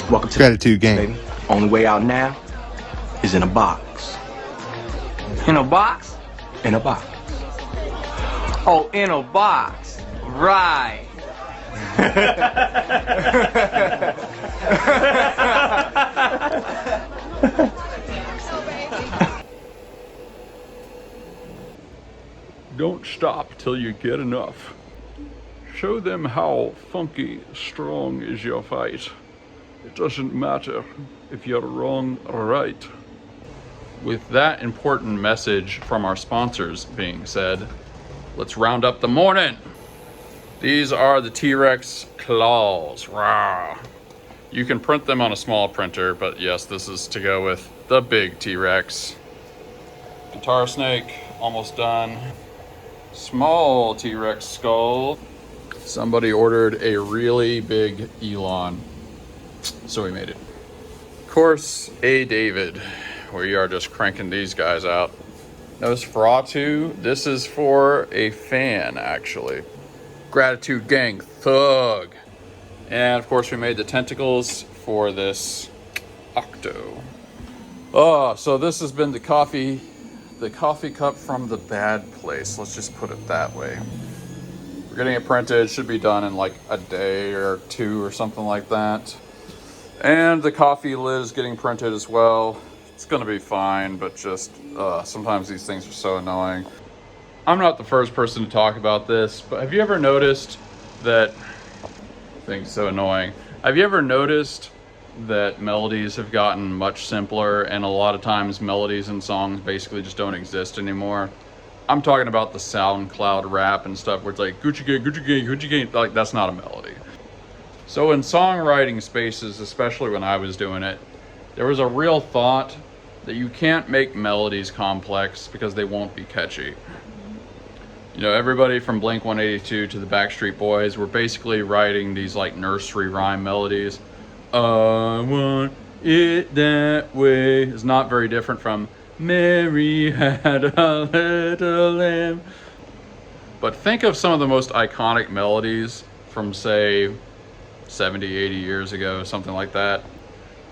Welcome to Gratitude Gang. baby. Only way out now is in a box. In a box? In a box. Oh, in a box. Right. Don't stop till you get enough. Show them how funky strong is your fight. It doesn't matter if you're wrong or right. With that important message from our sponsors being said, let's round up the morning. These are the T-Rex claws. Rah. You can print them on a small printer, but yes, this is to go with the big T-Rex. Guitar snake, almost done. Small T-Rex skull. Somebody ordered a really big Elon, so we made it. Of course, a David. We are just cranking these guys out. Nosferatu, this is for a fan, actually. Gratitude Gang, thug. And of course we made the tentacles for this octo. Oh, so this has been the coffee cup from the bad place. Let's just put it that way. We're getting it printed, should be done in like a day or two or something like that. And the coffee lid is getting printed as well. It's gonna be fine, but just sometimes these things are so annoying. I'm not the first person to talk about this, but have you ever noticed that, things so annoying. Have you ever noticed that melodies have gotten much simpler and a lot of times melodies and songs basically just don't exist anymore? I'm talking about the SoundCloud rap and stuff where it's like, Gucci gang, Gucci gang, Gucci gang, like that's not a melody. So in songwriting spaces, especially when I was doing it, there was a real thought that you can't make melodies complex because they won't be catchy. You know, everybody from Blink-182 to the Backstreet Boys were basically writing these like nursery rhyme melodies. I want it that way is not very different from Mary had a little lamb. But think of some of the most iconic melodies from say 70, 80 years ago, something like that.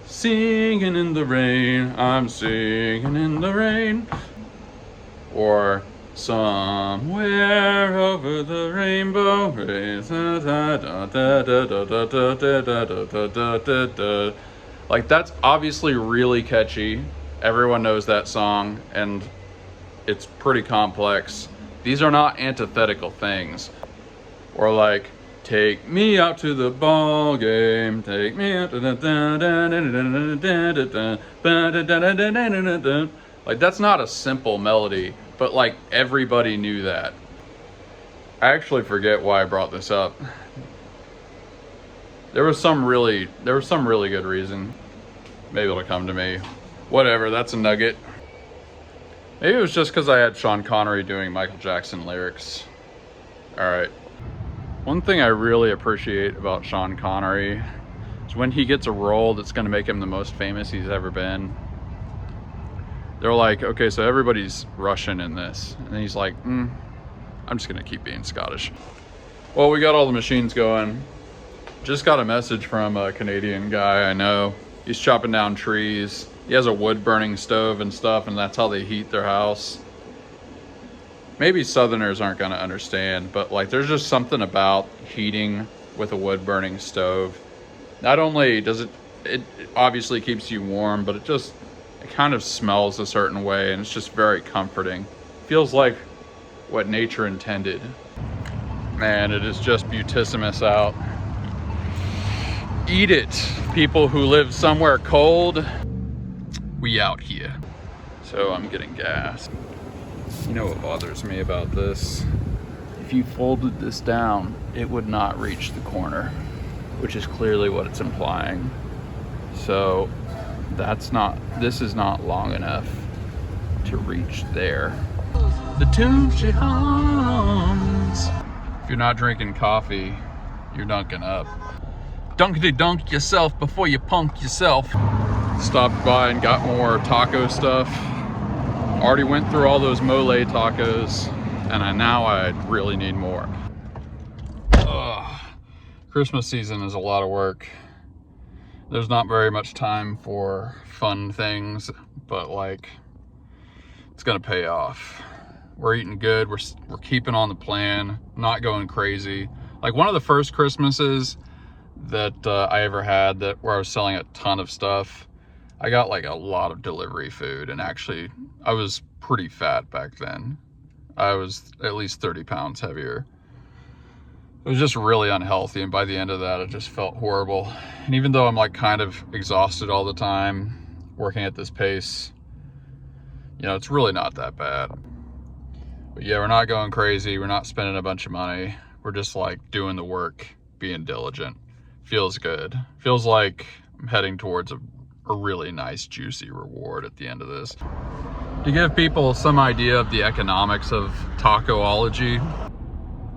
Singing in the rain, I'm singing in the rain. Or somewhere over the rainbow. Like that's obviously really catchy. Everyone knows that song and it's pretty complex. These are not antithetical things. Or like, take me out to the ball game, take me out to the like that's not a simple melody, but like everybody knew that. I actually forget why I brought this up. There was some really good reason. Maybe it'll come to me. Whatever, that's a nugget. Maybe it was just because I had Sean Connery doing Michael Jackson lyrics. Alright. One thing I really appreciate about Sean Connery is when he gets a role that's going to make him the most famous he's ever been. They're like, okay, so everybody's Russian in this. And then he's like, I'm just going to keep being Scottish. Well, we got all the machines going. Just got a message from a Canadian guy I know. He's chopping down trees. He has a wood burning stove and stuff, and that's how they heat their house. Maybe Southerners aren't going to understand, but like there's just something about heating with a wood burning stove. Not only does it obviously keeps you warm, but it kind of smells a certain way, and it's just very comforting. Feels like what nature intended. Man, it is just beautissimus out. Eat it, people who live somewhere cold. We out here. So I'm getting gas. You know what bothers me about this? If you folded this down, it would not reach the corner, which is clearly what it's implying. So this is not long enough to reach there. The tune she hums. If you're not drinking coffee, you're dunking up. Dunkity dunk yourself before you punk yourself. Stopped by and got more taco stuff. Already went through all those mole tacos, and now I really need more. Ugh. Christmas season is a lot of work. There's not very much time for fun things, but like, it's gonna pay off. We're eating good, we're keeping on the plan, not going crazy. Like one of the first Christmases that I ever had where I was selling a ton of stuff, I got like a lot of delivery food, and actually I was pretty fat back then. I was at least 30 pounds heavier. It was just really unhealthy, and by the end of that it just felt horrible. And even though I'm like kind of exhausted all the time working at this pace, you know, it's really not that bad. But yeah, we're not going crazy, we're not spending a bunch of money, we're just like doing the work, being diligent. Feels good. Feels like I'm heading towards a really nice juicy reward at the end of this. To give people some idea of the economics of Tacoology,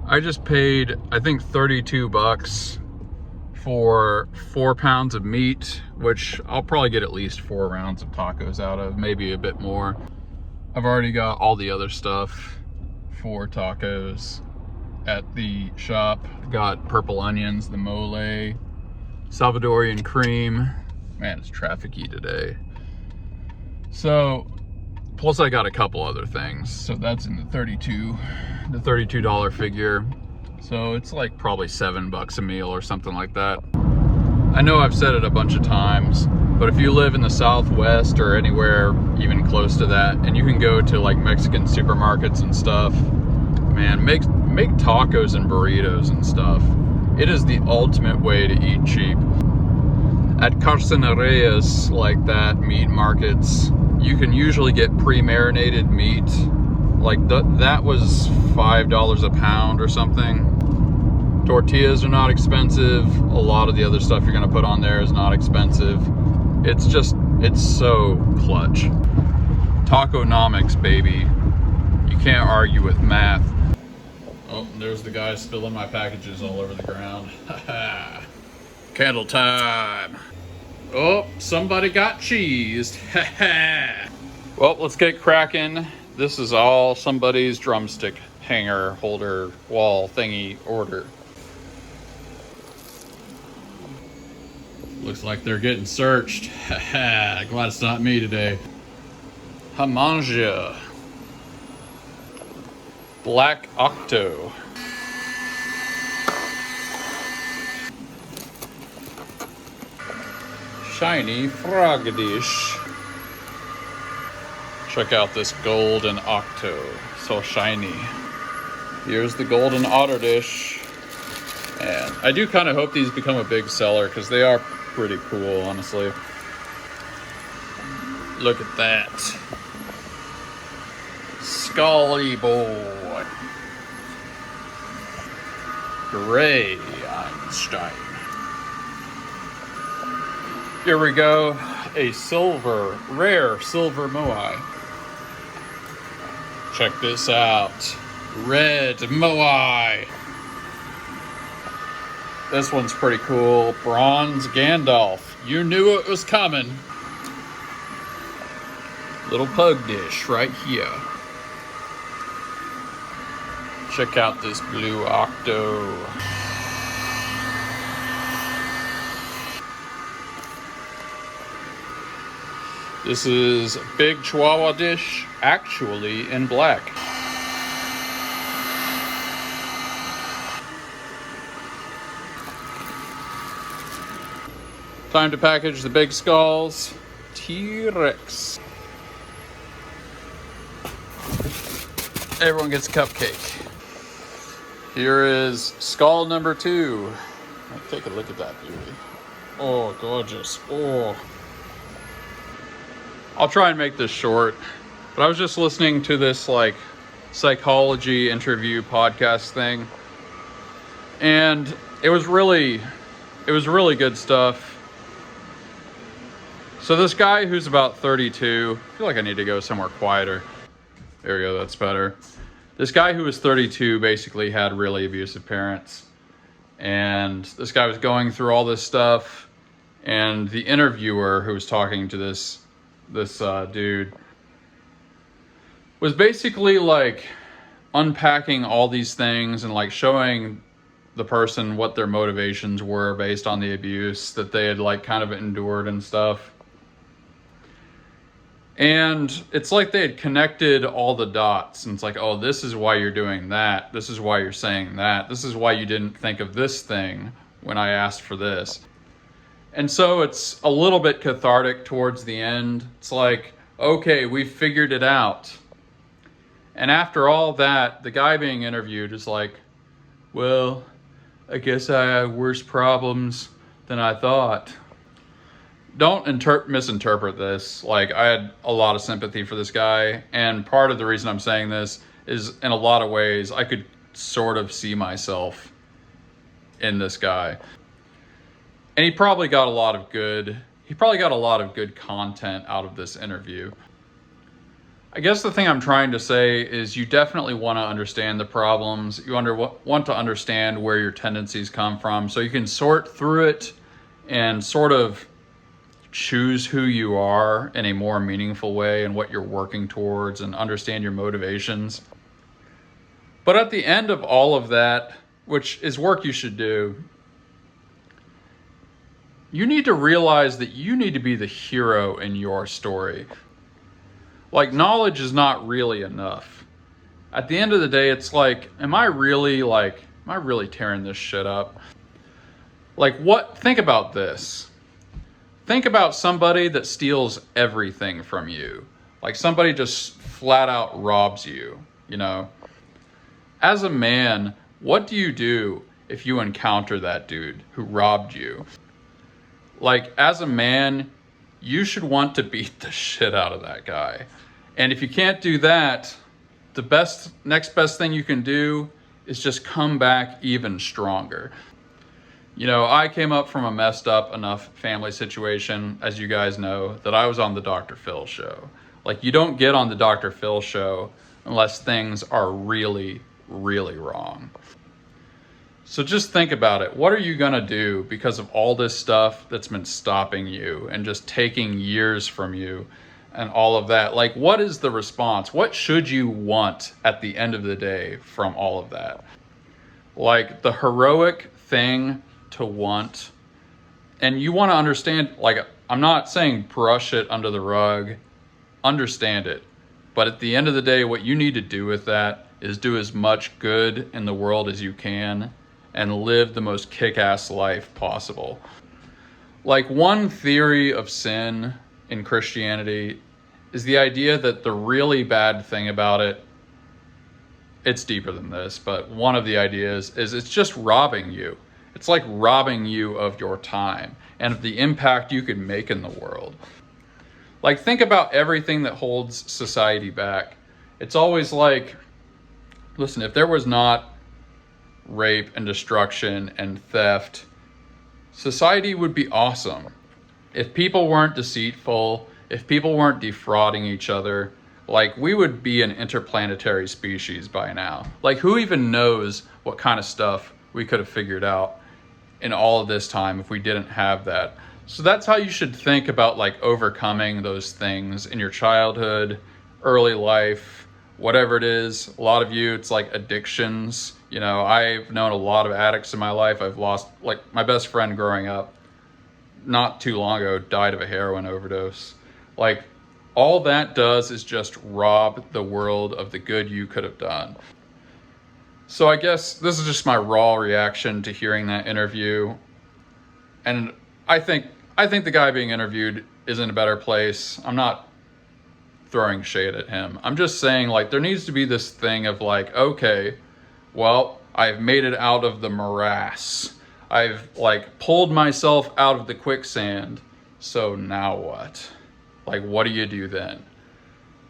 I just paid, I think, 32 bucks for 4 pounds of meat, which I'll probably get at least 4 rounds of tacos out of, maybe a bit more. I've already got all the other stuff for tacos at the shop. Got purple onions, the mole, Salvadorian cream. Man, it's traffic-y today. So, plus I got a couple other things. So that's in the $32 figure. So it's like probably $7 a meal or something like that. I know I've said it a bunch of times, but if you live in the Southwest or anywhere even close to that, and you can go to like Mexican supermarkets and stuff, man, make tacos and burritos and stuff. It is the ultimate way to eat cheap. At carcenerias like that, meat markets, you can usually get pre-marinated meat. Like that was $5 a pound or something. Tortillas are not expensive. A lot of the other stuff you're gonna put on there is not expensive. It's so clutch. Taconomics, baby. You can't argue with math. Oh, there's the guy spilling my packages all over the ground. Candle time. Oh, somebody got cheesed. Well, let's get cracking. This is all somebody's drumstick hanger, holder, wall, thingy order. Looks like they're getting searched. Glad it's not me today. Hamanja. Black Octo. Shiny frog dish. Check out this golden octo, so shiny. Here's the golden otter dish. And I do kind of hope these become a big seller because they are pretty cool, honestly. Look at that. Scully boy. Gray Einstein. Here we go, a rare silver moai. Check this out, red moai. This one's pretty cool, bronze Gandalf. You knew it was coming. Little pug dish right here. Check out this blue octo. This is a big Chihuahua dish, actually in black. Time to package the big skulls. T-Rex. Everyone gets a cupcake. Here is skull number 2. Take a look at that beauty. Oh, gorgeous. Oh. I'll try and make this short, but I was just listening to this like psychology interview podcast thing, and it was really good stuff. So this guy who's about 32, I feel like I need to go somewhere quieter. There we go, that's better. This guy who was 32 basically had really abusive parents, and this guy was going through all this stuff, and the interviewer who was talking to this dude was basically like unpacking all these things and like showing the person what their motivations were based on the abuse that they had like kind of endured and stuff. And it's like they had connected all the dots, and it's like, oh, this is why you're doing that. This is why you're saying that. This is why you didn't think of this thing when I asked for this. And so it's a little bit cathartic towards the end. It's like, okay, we figured it out. And after all that, the guy being interviewed is like, well, I guess I have worse problems than I thought. Don't misinterpret this. Like, I had a lot of sympathy for this guy, and part of the reason I'm saying this is in a lot of ways I could sort of see myself in this guy. And he probably got a lot of good content out of this interview. I guess the thing I'm trying to say is you definitely want to understand the problems. You want to understand where your tendencies come from so you can sort through it and sort of choose who you are in a more meaningful way and what you're working towards and understand your motivations. But at the end of all of that, which is work you should do, you need to realize that you need to be the hero in your story. Like, knowledge is not really enough. At the end of the day, it's like, am I really tearing this shit up? Like, think about this. Think about somebody that steals everything from you. Like, somebody just flat out robs you, you know? As a man, what do you do if you encounter that dude who robbed you? Like, as a man, you should want to beat the shit out of that guy. And if you can't do that, the next best thing you can do is just come back even stronger. You know, I came up from a messed up enough family situation, as you guys know, that I was on the Dr. Phil show. Like, you don't get on the Dr. Phil show unless things are really, really wrong. So just think about it. What are you gonna do because of all this stuff that's been stopping you and just taking years from you and all of that? Like, what is the response? What should you want at the end of the day from all of that? Like, the heroic thing to want, and you want to understand, like, I'm not saying brush it under the rug, understand it. But at the end of the day, what you need to do with that is do as much good in the world as you can and live the most kick-ass life possible. Like, one theory of sin in Christianity is the idea that the really bad thing about it, it's deeper than this, but one of the ideas is it's just robbing you. It's like robbing you of your time and of the impact you could make in the world. Like, think about everything that holds society back. It's always like, listen, if there was not rape and destruction and theft, society would be awesome. If people weren't deceitful, if people weren't defrauding each other, like, we would be an interplanetary species by now. Like, who even knows what kind of stuff we could have figured out in all of this time if we didn't have that? So that's how you should think about, like, overcoming those things in your childhood, early life, whatever it is. A lot of you, it's like addictions. You know, I've known a lot of addicts in my life. I've lost, like, my best friend growing up, not too long ago, died of a heroin overdose. Like, all that does is just rob the world of the good you could have done. So I guess this is just my raw reaction to hearing that interview. And I think the guy being interviewed is in a better place. I'm not throwing shade at him. I'm just saying, like, there needs to be this thing of, like, okay, well, I've made it out of the morass. I've, like, pulled myself out of the quicksand. So now what? Like, what do you do then?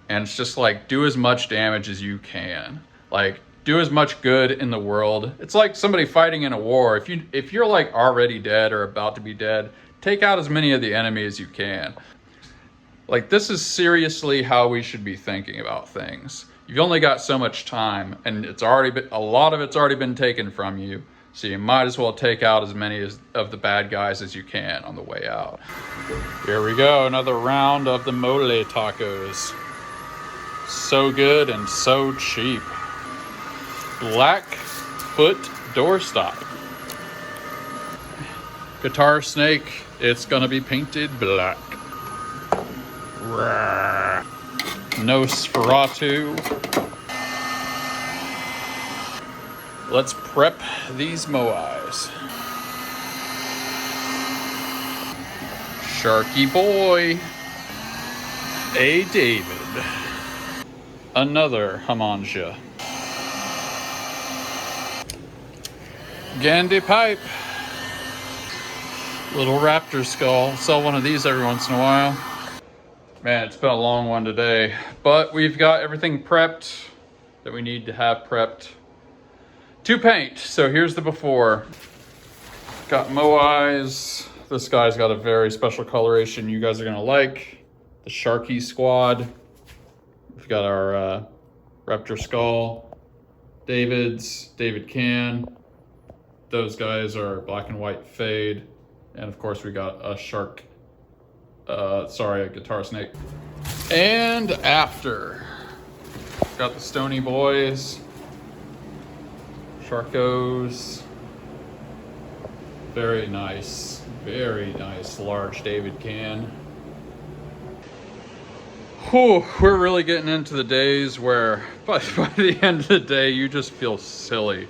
And it's just like, do as much damage as you can. Like, do as much good in the world. It's like somebody fighting in a war. If you're like already dead or about to be dead, take out as many of the enemy as you can. Like, this is seriously how we should be thinking about things. You've only got so much time, and a lot of it's already been taken from you. So you might as well take out as many of the bad guys as you can on the way out. Here we go, another round of the mole tacos. So good and so cheap. Blackfoot doorstop. Guitar Snake, it's gonna be painted black. Nosferatu. Let's prep these moais. Sharky boy. A David. Another Hamanja. Gandy pipe. Little raptor skull. Sell one of these every once in a while. Man, it's been a long one today, but we've got everything prepped that we need to have prepped to paint. So here's the before. Got moais. This guy's got a very special coloration you guys are gonna like. The Sharky Squad. We've got our raptor skull. David Can. Those guys are black and white fade. And of course we got a a Guitar Snake. And after, got the Stony Boys, Sharkos. Very nice large David Can. Whew, we're really getting into the days where by the end of the day you just feel silly.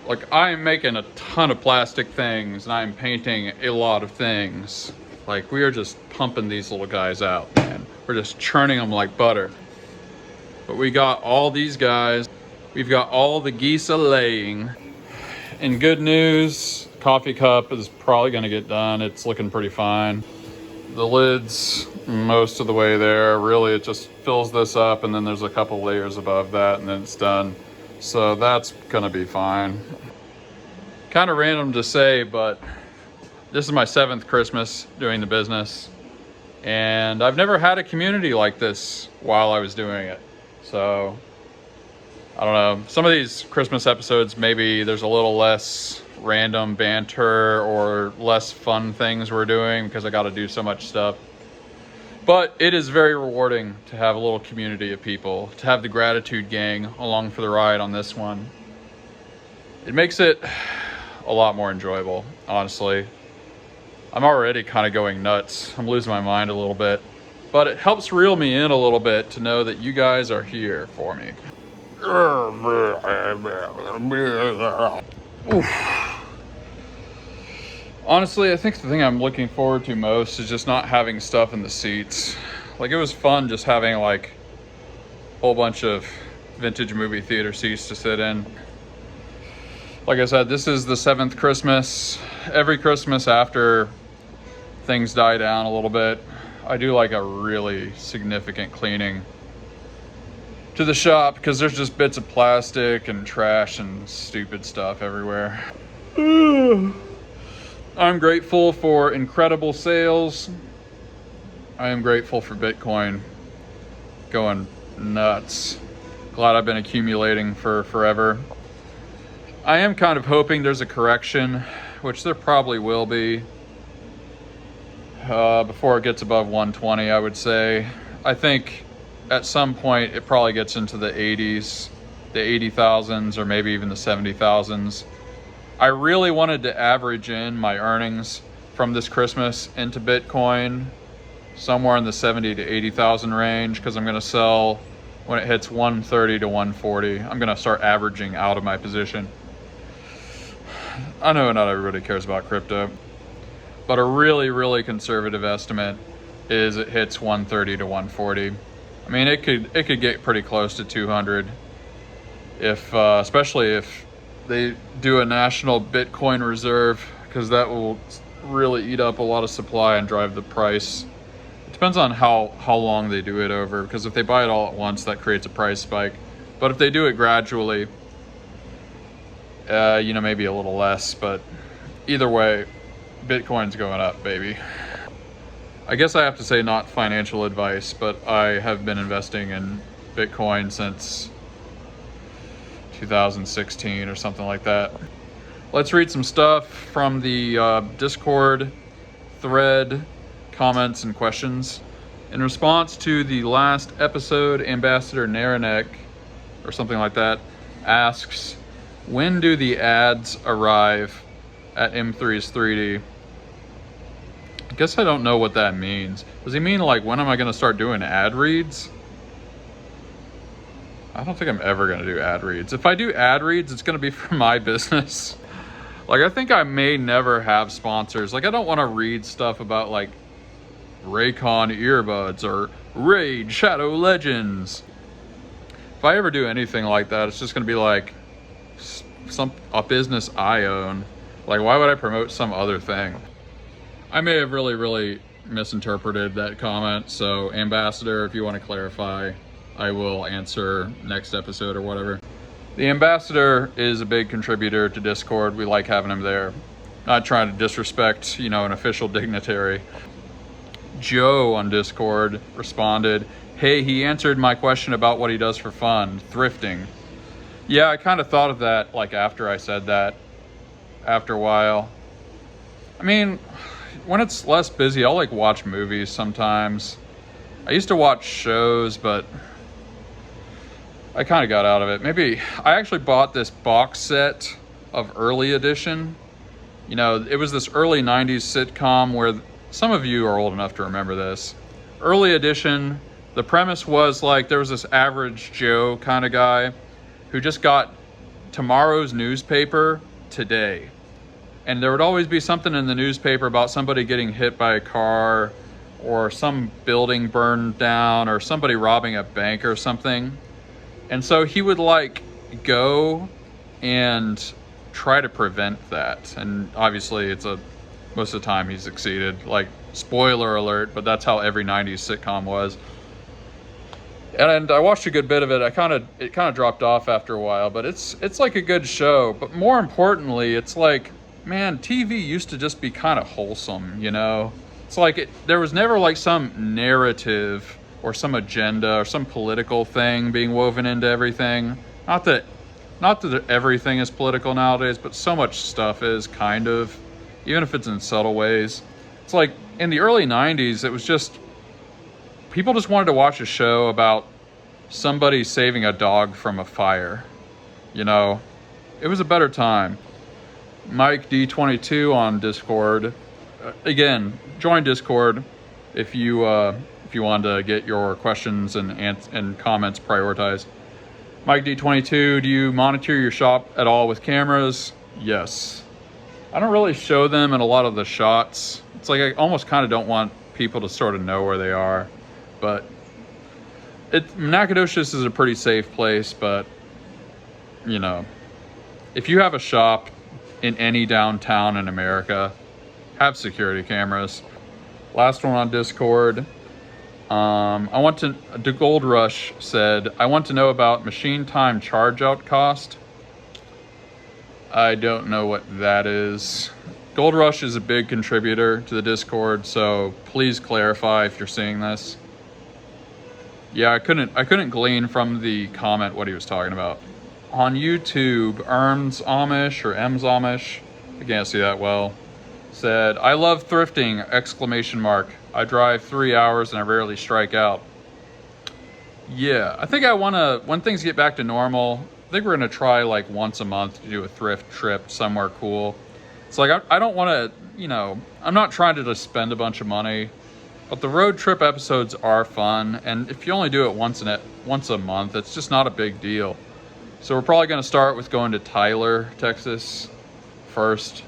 Like, I'm making a ton of plastic things and I'm painting a lot of things. Like, we are just pumping these little guys out, man. We're just churning them like butter. But we got all these guys. We've got all the geese a-laying. And good news, coffee cup is probably gonna get done. It's looking pretty fine. The lid's most of the way there. Really, it just fills this up and then there's a couple layers above that and then it's done. So that's gonna be fine. Kind of random to say, but this is my 7th Christmas doing the business. And I've never had a community like this while I was doing it. So, I don't know. Some of these Christmas episodes, maybe there's a little less random banter or less fun things we're doing because I got to do so much stuff. But it is very rewarding to have a little community of people, to have the gratitude gang along for the ride on this one. It makes it a lot more enjoyable, honestly. I'm already kind of going nuts. I'm losing my mind a little bit. But it helps reel me in a little bit to know that you guys are here for me. Oof. Honestly, I think the thing I'm looking forward to most is just not having stuff in the seats. Like, it was fun just having like a whole bunch of vintage movie theater seats to sit in. Like I said, this is the 7th Christmas. Every Christmas after things die down a little bit, I do like a really significant cleaning to the shop because there's just bits of plastic and trash and stupid stuff everywhere. I'm grateful for incredible sales. I am grateful for Bitcoin going nuts. Glad I've been accumulating for forever. I am kind of hoping there's a correction, which there probably will be, before it gets above 120, I would say. I think at some point it probably gets into the 80s, the 80,000s, or maybe even the 70,000s. I really wanted to average in my earnings from this Christmas into Bitcoin somewhere in the 70 to 80,000 range, because I'm going to sell when it hits 130 to 140. I'm going to start averaging out of my position. I know not everybody cares about crypto, but a really, really conservative estimate is it hits 130 to 140. I mean, it could get pretty close to 200 if, especially if they do a national Bitcoin reserve, because that will really eat up a lot of supply and drive the price. It depends on how long they do it over, because if they buy it all at once, that creates a price spike. But if they do it gradually, maybe a little less, but either way, Bitcoin's going up, baby. I guess I have to say not financial advice, but I have been investing in Bitcoin since 2016 or something like that. Let's read some stuff from the Discord thread, comments and questions. In response to the last episode, Ambassador Naranek, or something like that, asks, when do the ads arrive at M3's 3D? guess I don't know what that means. Does he mean like, when am I gonna start doing ad reads? I don't think I'm ever gonna do ad reads. If I do ad reads, it's gonna be for my business. Like, I think I may never have sponsors. Like, I don't wanna read stuff about like Raycon earbuds or Raid Shadow Legends. If I ever do anything like that, it's just gonna be like a business I own. Like, why would I promote some other thing? I may have really misinterpreted that comment, so Ambassador, if you want to clarify, I will answer next episode or whatever. The Ambassador is a big contributor to Discord. We like having him there. Not trying to disrespect, an official dignitary. Joe on Discord responded, "Hey, he answered my question about what he does for fun, thrifting." Yeah, I kind of thought of that like after I said that, after a while. I mean, when it's less busy, I'll like watch movies sometimes. I used to watch shows, but I kind of got out of it. Maybe I actually bought this box set of Early Edition. It was this early 90s sitcom where some of you are old enough to remember this. Early Edition, the premise was like there was this average Joe kind of guy who just got tomorrow's newspaper today. And there would always be something in the newspaper about somebody getting hit by a car or some building burned down or somebody robbing a bank or something. And so he would like go and try to prevent that. And obviously most of the time he succeeded. Like, spoiler alert, but that's how every 90s sitcom was. And I watched a good bit of it. It kind of dropped off after a while, but it's like a good show. But more importantly, it's like, man, TV used to just be kind of wholesome, It's like there was never like some narrative or some agenda or some political thing being woven into everything. Not that everything is political nowadays, but so much stuff is, kind of, even if it's in subtle ways. It's like in the early 90s, it was just, people just wanted to watch a show about somebody saving a dog from a fire. It was a better time. Mike D22 on Discord. Again, join Discord if you want to get your questions and comments prioritized. Mike D22, do you monitor your shop at all with cameras? Yes. I don't really show them in a lot of the shots. It's like I almost kind of don't want people to sort of know where they are. But Nacogdoches is a pretty safe place, but if you have a shop in any downtown in America, have security cameras. Last one on Discord. The Gold Rush said, I want to know about machine time charge out cost. I don't know what that is. Gold Rush is a big contributor to the Discord, so please clarify if you're seeing this. Yeah, I couldn't glean from the comment what he was talking about. On YouTube, Ems Amish, I can't see that well, said, I love thrifting, ! I drive 3 hours and I rarely strike out. Yeah, I think when things get back to normal, I think we're gonna try like once a month to do a thrift trip somewhere cool. It's like, I don't wanna, I'm not trying to just spend a bunch of money, but the road trip episodes are fun. And if you only do it once a month, it's just not a big deal. So we're probably gonna start with going to Tyler, Texas first.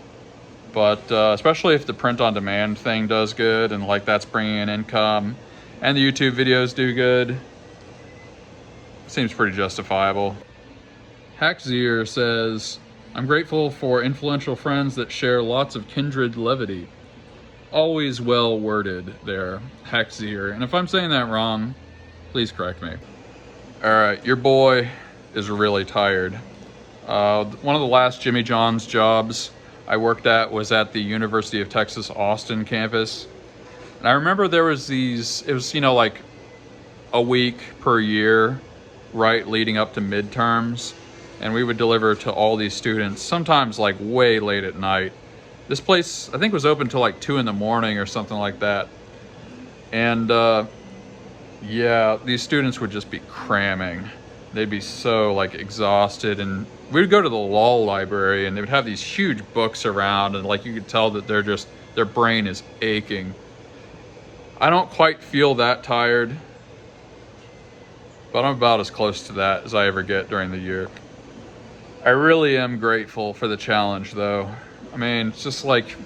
But especially if the print-on-demand thing does good and like that's bringing in income and the YouTube videos do good, seems pretty justifiable. Hackzier says, I'm grateful for influential friends that share lots of kindred levity. Always well worded there, Hackzier. And if I'm saying that wrong, please correct me. All right, your boy is really tired. One of the last Jimmy John's jobs I worked at was at the University of Texas Austin campus. And I remember there was it was, like a week per year, right, leading up to midterms. And we would deliver to all these students, sometimes like way late at night. This place, I think, was open till like 2 a.m. or something like that. And yeah, these students would just be cramming. They'd be so like exhausted, and we'd go to the law library and they would have these huge books around, and like you could tell that their brain is aching. I don't quite feel that tired, but I'm about as close to that as I ever get during the year. I really am grateful for the challenge though. I mean, it's just like,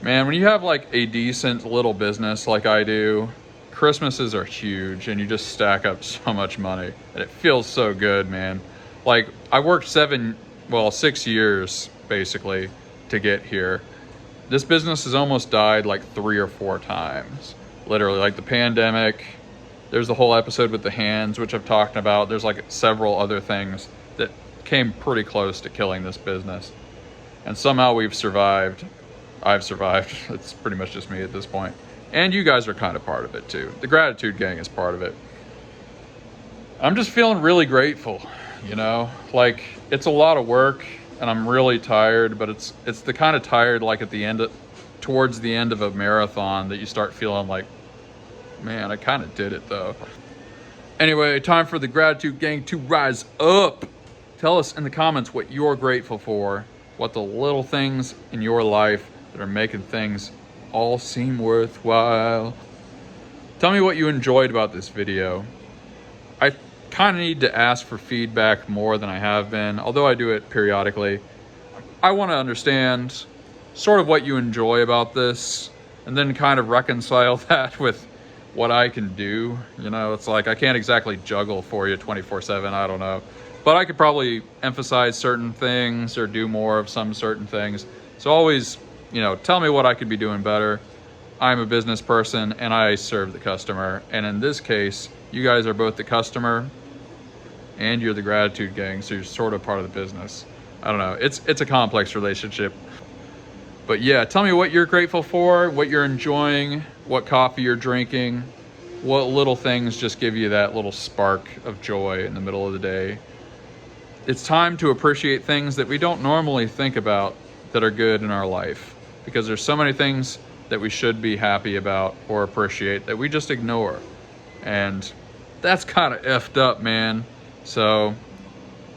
man, when you have like a decent little business like I do, Christmases are huge and you just stack up so much money and it feels so good, man. Like I worked 6 years basically to get here. This business has almost died like 3 or 4 times. Literally, like the pandemic, there's the whole episode with the hands, which I've talked about. There's like several other things that came pretty close to killing this business. And somehow we've survived. I've survived. It's pretty much just me at this point. And you guys are kind of part of it too. The Gratitude Gang is part of it. I'm just feeling really grateful, you know? Like, it's a lot of work and I'm really tired, but it's the kind of tired like at the end of, towards the end of a marathon that you start feeling like, man, I kind of did it though. Anyway, time for the Gratitude Gang to rise up. Tell us in the comments what you're grateful for, what the little things in your life that are making things all seem worthwhile. Tell me what you enjoyed about this video. I kind of need to ask for feedback more than I have been, although I do it periodically. I want to understand sort of what you enjoy about this and then kind of reconcile that with what I can do. You know, it's like I can't exactly juggle for you 24/7, I don't know. But I could probably emphasize certain things or do more of some certain things. So always, you know, tell me what I could be doing better. I'm a business person and I serve the customer. And in this case, you guys are both the customer and you're the Gratitude Gang, so you're sort of part of the business. I don't know, it's a complex relationship. But yeah, tell me what you're grateful for, what you're enjoying, what coffee you're drinking, what little things just give you that little spark of joy in the middle of the day. It's time to appreciate things that we don't normally think about that are good in our life, because there's so many things that we should be happy about or appreciate that we just ignore. And that's kind of effed up, man. So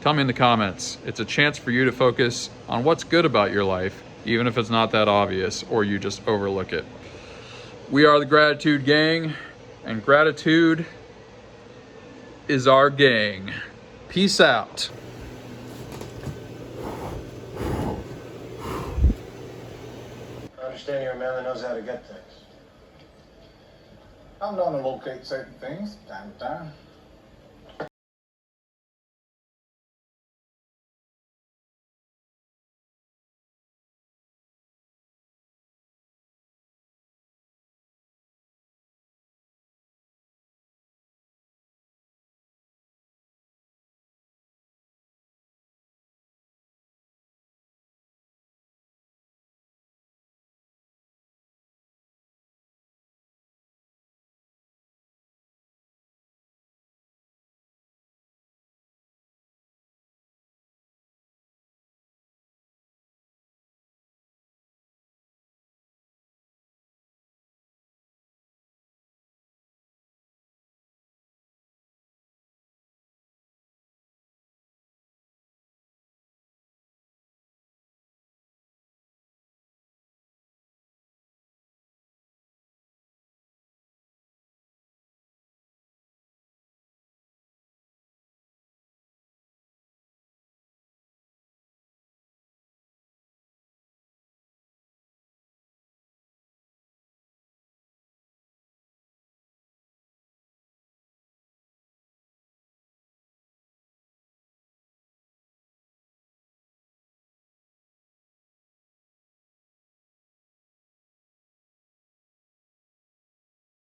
tell me in the comments. It's a chance for you to focus on what's good about your life, even if it's not that obvious or you just overlook it. We are the Gratitude Gang, and gratitude is our gang. Peace out. I understand you're a man that knows how to get things. I'm known to locate certain things time to time.